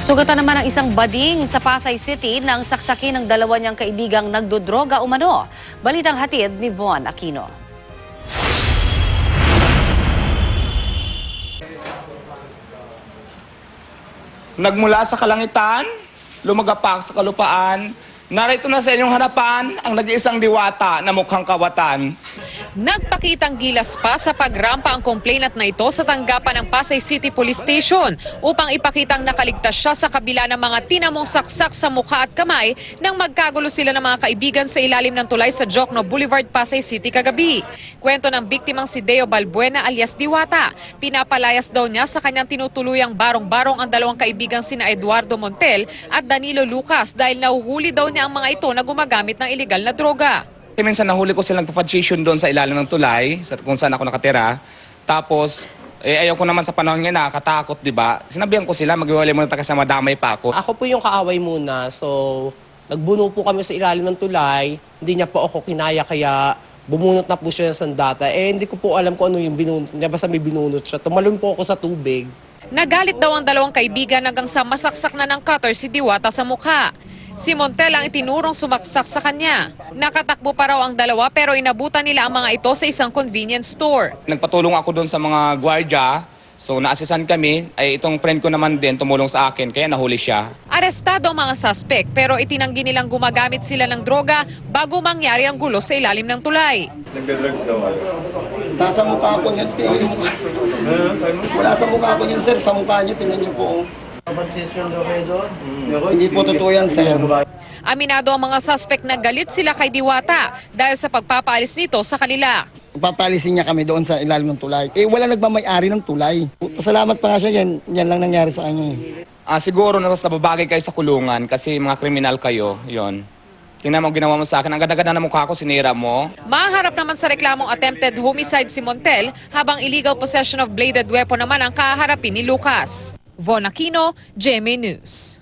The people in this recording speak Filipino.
Sugatan naman ang isang bading sa Pasay City nang saksakin ng dalawa niyang kaibigang nagdodroga umano. Balitang hatid ni Von Aquino. Nagmula sa kalangitan, lumagapak sa kalupaan, narito na sa inyong harapan ang nag-iisang diwata na mukhang kawatan. Nagpakitang gilas pa sa pagrampa ang complainant na ito sa tanggapan ng Pasay City Police Station upang ipakitang nakaligtas siya sa kabila ng mga tinamong saksak sa mukha at kamay nang magkagulo sila ng mga kaibigan sa ilalim ng tulay sa Jokno Boulevard, Pasay City kagabi. Kwento ng biktimang si Deo Balbuena alias Diwata, pinapalayas daw niya sa kanyang tinutuluyang barong-barong ang dalawang kaibigang sina Eduardo Montel at Danilo Lucas dahil nahuhuli daw niya ang mga ito na gumagamit ng iligal na droga. Minsan nahuli ko silang nagpa-fudgation doon sa ilalim ng tulay, kung saan ako nakatira. Tapos, ayaw ko naman sa panahon nga nakakatakot, di ba? Sinabihan ko sila, mag-iwalay muna tayo kasi madamay pa ako. Ako po yung kaaway muna, so nagbuno po kami sa ilalim ng tulay. Hindi niya po ako kinaya kaya bumunot na po siya ng sandata. Hindi ko po alam kung ano yung binunot niya, basta may binunot siya. Tumalon po ako sa tubig. Nagalit daw ang dalawang kaibigan hanggang sa masaksak na ng cutter si Diwata sa mukha. Si Montel ang itinurong sumaksak sa kanya. Nakatakbo pa raw ang dalawa pero inabutan nila ang mga ito sa isang convenience store. Nagpatulong ako doon sa mga gwardiya, so naasisan kami. Itong friend ko naman din tumulong sa akin, kaya nahuli siya. Arestado ang mga suspect pero itinanggi nilang gumagamit sila ng droga bago mangyari ang gulo sa ilalim ng tulay. Nagda-drugs daw ako. Nasa mukha ko niyan, wala sa mukha ko niyan, sir. Sa mukha niyo, tingnan niyo po. Hindi po totoo yan, sir. Aminado ang mga suspect na galit sila kay Diwata dahil sa pagpapaalis nito sa kanila. Papalisin niya kami doon sa ilalim ng tulay. Wala nagmamay-ari ng tulay. Pasalamat pa nga siya, yan lang nangyari sa kanya. Siguro na babagay kayo sa kulungan kasi mga kriminal kayo, yon. Tingnan mo ginawa mo sa akin, ang ganda-ganda na mukha ko, sinira mo. Maharap naman sa reklamong attempted homicide si Montel habang illegal possession of bladed weapon naman ang kaharapin ni Lucas. Von Aquino, GMA News.